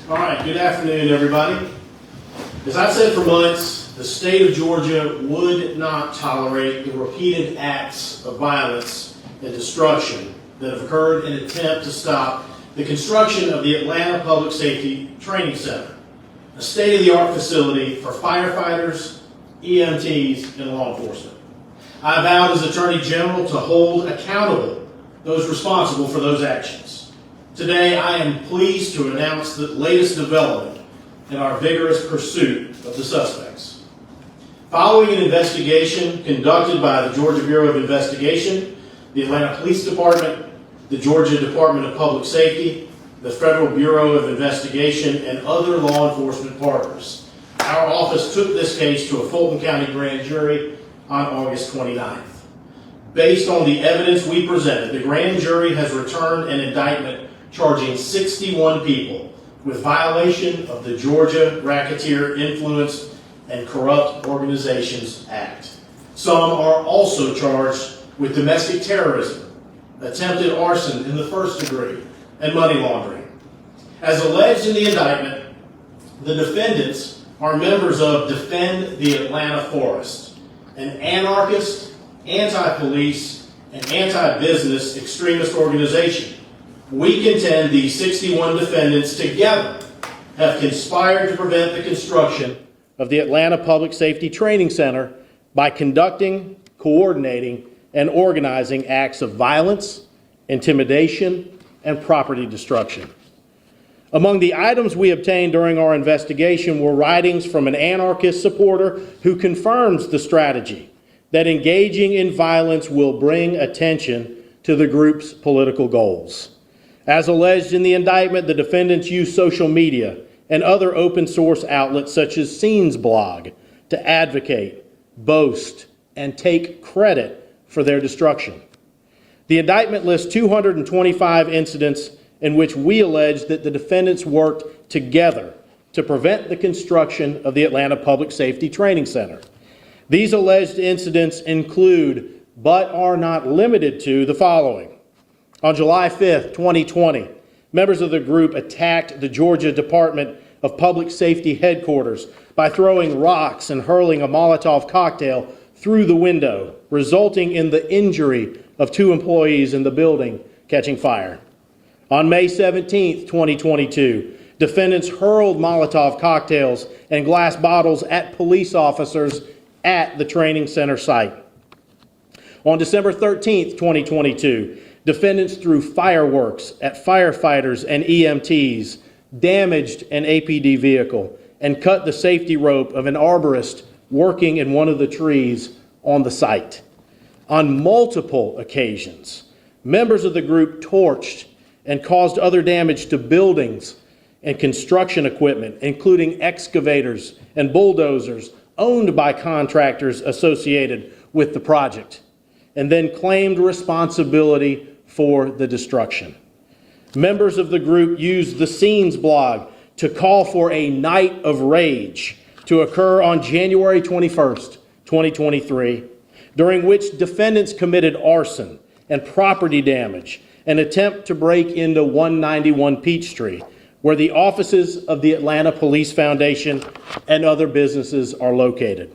All right, good afternoon, everybody. As I've said for months, the state of Georgia would not tolerate the repeated acts of violence and destruction that have occurred in an attempt to stop the construction of the Atlanta Public Safety Training Center, a state-of-the-art facility for firefighters, EMTs, and law enforcement. I vowed as Attorney General to hold accountable those responsible for those actions. Today, I am pleased to announce the latest development in our vigorous pursuit of the suspects. Following an investigation conducted by the Georgia Bureau of Investigation, the Atlanta Police Department, the Georgia Department of Public Safety, the Federal Bureau of Investigation, and other law enforcement partners, our office took this case to a Fulton County grand jury on August 29th. Based on the evidence we presented, the grand jury has returned an indictment charging 61 people with violation of the Georgia Racketeer Influenced and Corrupt Organizations Act. Some are also charged with domestic terrorism, attempted arson in the first degree, and money laundering. As alleged in the indictment, the defendants are members of Defend the Atlanta Forest, an anarchist, anti-police, and anti-business extremist organization. We contend these 61 defendants together have conspired to prevent the construction of the Atlanta Public Safety Training Center by conducting, coordinating, and organizing acts of violence, intimidation, and property destruction. Among the items we obtained during our investigation were writings from an anarchist supporter who confirms the strategy that engaging in violence will bring attention to the group's political goals. As alleged in the indictment, the defendants used social media and other open source outlets such as Scenes blog to advocate, boast, and take credit for their destruction. The indictment lists 225 incidents in which we allege that the defendants worked together to prevent the construction of the Atlanta Public Safety Training Center. These alleged incidents include, but are not limited to, the following. On July 5th, 2020, members of the group attacked the Georgia Department of Public Safety headquarters by throwing rocks and hurling a Molotov cocktail through the window, resulting in the injury of 2 employees in the building catching fire. On May 17th, 2022, defendants hurled Molotov cocktails and glass bottles at police officers at the training center site. On December 13th, 2022, defendants threw fireworks at firefighters and EMTs, damaged an APD vehicle, and cut the safety rope of an arborist working in one of the trees on the site. On multiple occasions, members of the group torched and caused other damage to buildings and construction equipment, including excavators and bulldozers owned by contractors associated with the project, and then claimed responsibility for the destruction. Members of the group used the Scenes blog to call for a night of rage to occur on January 21st, 2023, during which defendants committed arson and property damage, an attempt to break into 191 Peachtree, where the offices of the Atlanta Police Foundation and other businesses are located.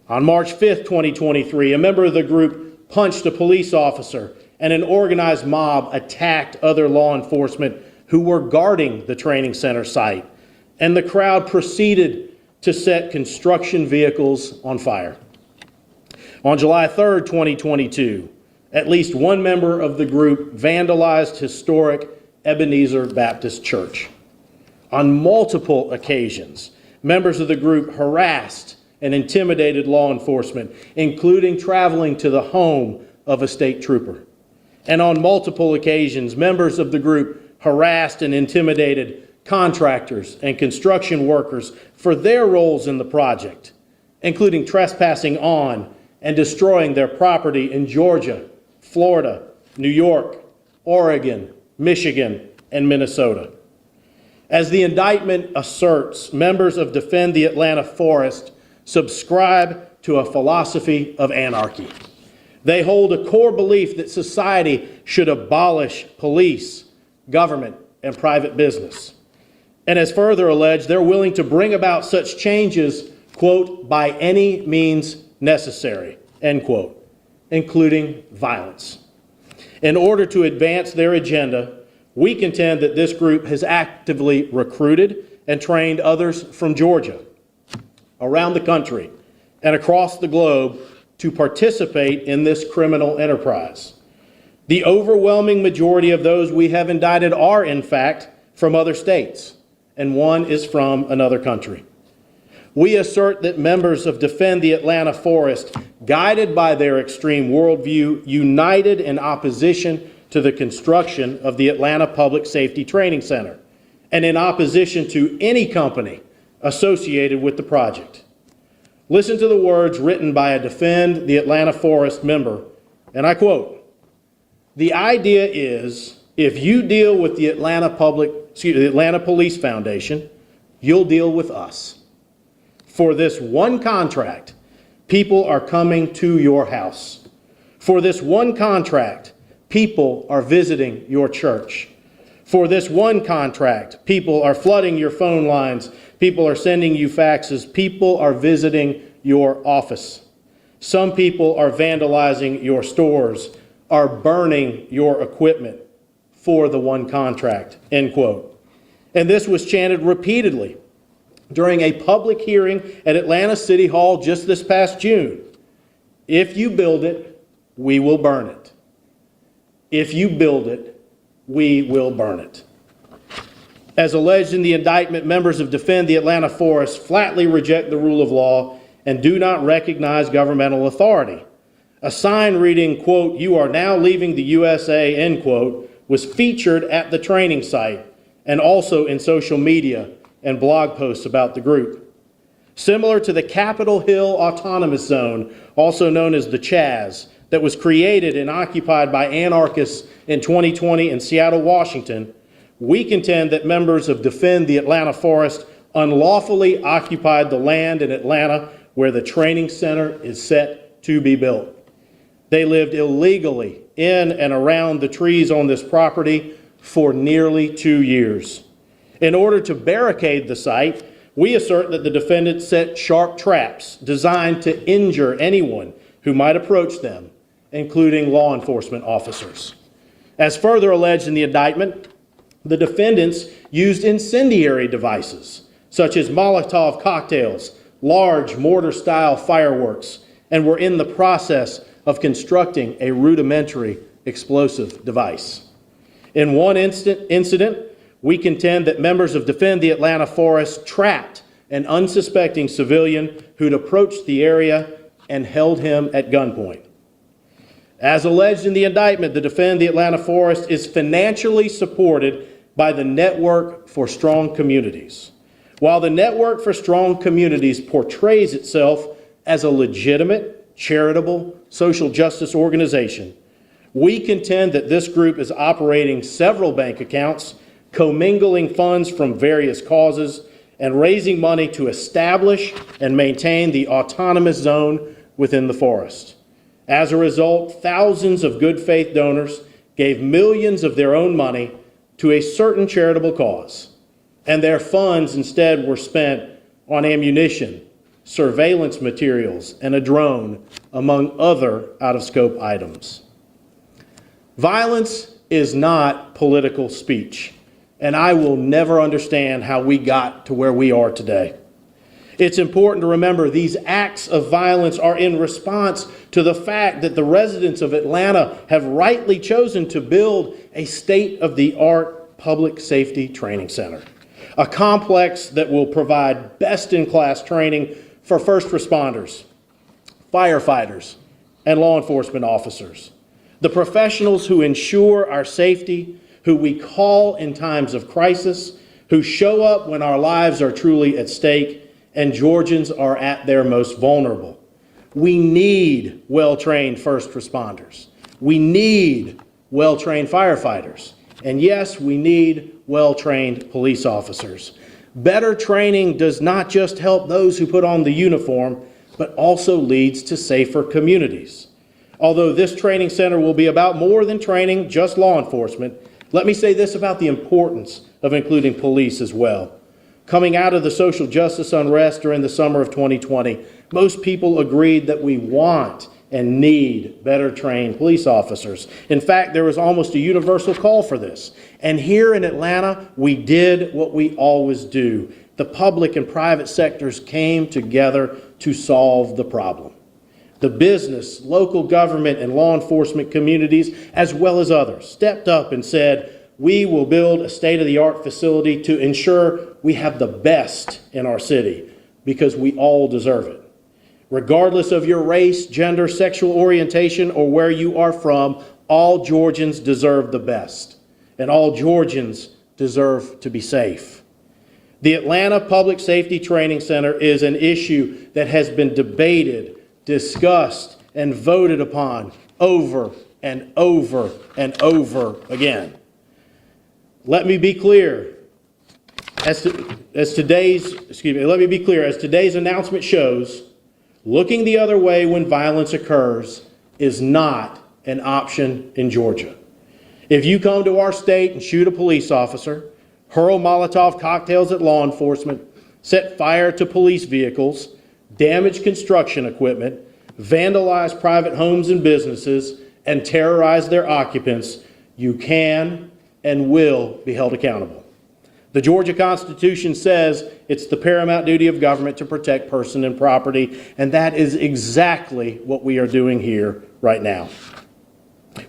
On March 5th, 2023, a member of the group punched a police officer, and an organized mob attacked other law enforcement who were guarding the training center site, and the crowd proceeded to set construction vehicles on fire. On July 3rd, 2022, at least one member of the group vandalized historic Ebenezer Baptist Church. On multiple occasions, members of the group harassed and intimidated law enforcement, including traveling to the home of a state trooper. And on multiple occasions, members of the group harassed and intimidated contractors and construction workers for their roles in the project, including trespassing on and destroying their property in Georgia, Florida, New York, Oregon, Michigan, and Minnesota. As the indictment asserts, members of Defend the Atlanta Forest subscribe to a philosophy of anarchy. They hold a core belief that society should abolish police, government, and private business. And as further alleged, they're willing to bring about such changes, quote, by any means necessary, end quote, including violence. In order to advance their agenda, we contend that this group has actively recruited and trained others from Georgia, around the country, and across the globe to participate in this criminal enterprise. The overwhelming majority of those we have indicted are, in fact, from other states, and one is from another country. We assert that members of Defend the Atlanta Forest, guided by their extreme worldview, united in opposition to the construction of the Atlanta Public Safety Training Center, and in opposition to any company associated with the project. Listen to the words written by a Defend the Atlanta Forest member, and I quote, "The idea is, if you deal with the Atlanta Police Foundation, you'll deal with us. For this one contract, people are coming to your house. For this one contract, people are visiting your church. For this one contract, people are flooding your phone lines. People are sending you faxes. People are visiting your office. Some people are vandalizing your stores, are burning your equipment for the one contract," end quote. And this was chanted repeatedly during a public hearing at Atlanta City Hall just this past June. If you build it, we will burn it. If you build it, we will burn it. As alleged in the indictment, members of Defend the Atlanta Forest flatly reject the rule of law and do not recognize governmental authority. A sign reading, quote, "You are now leaving the USA," end quote, was featured at the training site and also in social media and blog posts about the group. Similar to the Capitol Hill Autonomous Zone, also known as the Chaz, that was created and occupied by anarchists in 2020 in Seattle, Washington, we contend that members of Defend the Atlanta Forest unlawfully occupied the land in Atlanta where the training center is set to be built. They lived illegally in and around the trees on this property for nearly 2 years. In order to barricade the site, we assert that the defendants set sharp traps designed to injure anyone who might approach them, including law enforcement officers. As further alleged in the indictment, the defendants used incendiary devices, such as Molotov cocktails, large mortar-style fireworks, and were in the process of constructing a rudimentary explosive device. In one incident, we contend that members of Defend the Atlanta Forest trapped an unsuspecting civilian who'd approached the area and held him at gunpoint. As alleged in the indictment, the Defend the Atlanta Forest is financially supported by the Network for Strong Communities. While the Network for Strong Communities portrays itself as a legitimate, charitable, social justice organization, we contend that this group is operating several bank accounts, commingling funds from various causes, and raising money to establish and maintain the autonomous zone within the forest. As a result, thousands of good faith donors gave millions of their own money to a certain charitable cause, and their funds instead were spent on ammunition, surveillance materials, and a drone, among other out-of-scope items. Violence is not political speech, and I will never understand how we got to where we are today. It's important to remember these acts of violence are in response to the fact that the residents of Atlanta have rightly chosen to build a state-of-the-art public safety training center, a complex that will provide best-in-class training for first responders, firefighters, and law enforcement officers, the professionals who ensure our safety, who we call in times of crisis, who show up when our lives are truly at stake and Georgians are at their most vulnerable. We need well-trained first responders. We need well-trained firefighters. And yes, we need well-trained police officers. Better training does not just help those who put on the uniform, but also leads to safer communities. Although this training center will be about more than training just law enforcement, let me say this about the importance of including police as well. Coming out of the social justice unrest during the summer of 2020, most people agreed that we want and need better trained police officers. In fact, there was almost a universal call for this. And here in Atlanta, we did what we always do. The public and private sectors came together to solve the problem. The business, local government, and law enforcement communities, as well as others, stepped up and said, we will build a state-of-the-art facility to ensure we have the best in our city, because we all deserve it. Regardless of your race, gender, sexual orientation, or where you are from, all Georgians deserve the best, and all Georgians deserve to be safe. The Atlanta Public Safety Training Center is an issue that has been debated, discussed, and voted upon over and over and over again. Let me be clear, as today's announcement shows, looking the other way when violence occurs is not an option in Georgia. If you come to our state and shoot a police officer, hurl Molotov cocktails at law enforcement, set fire to police vehicles, damage construction equipment, vandalize private homes and businesses, and terrorize their occupants, you can and will be held accountable. The Georgia Constitution says it's the paramount duty of government to protect person and property, and that is exactly what we are doing here right now.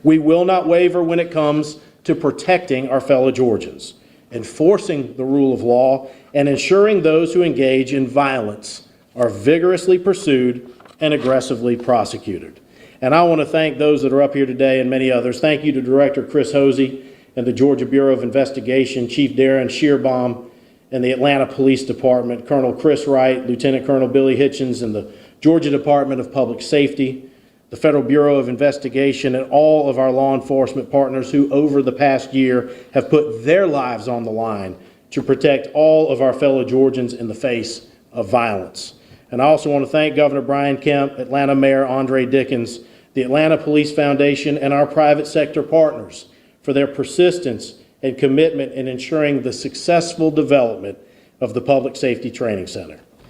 We will not waver when it comes to protecting our fellow Georgians, enforcing the rule of law, and ensuring those who engage in violence are vigorously pursued and aggressively prosecuted. And I want to thank those that are up here today and many others. Thank you to Director Chris Hosey and the Georgia Bureau of Investigation, Chief Darren Shearbaum, and the Atlanta Police Department, Colonel Chris Wright, Lieutenant Colonel Billy Hitchens, and the Georgia Department of Public Safety, the Federal Bureau of Investigation, and all of our law enforcement partners who over the past year have put their lives on the line to protect all of our fellow Georgians in the face of violence. And I also want to thank Governor Brian Kemp, Atlanta Mayor Andre Dickens, the Atlanta Police Foundation, and our private sector partners for their persistence and commitment in ensuring the successful development of the Public Safety Training Center.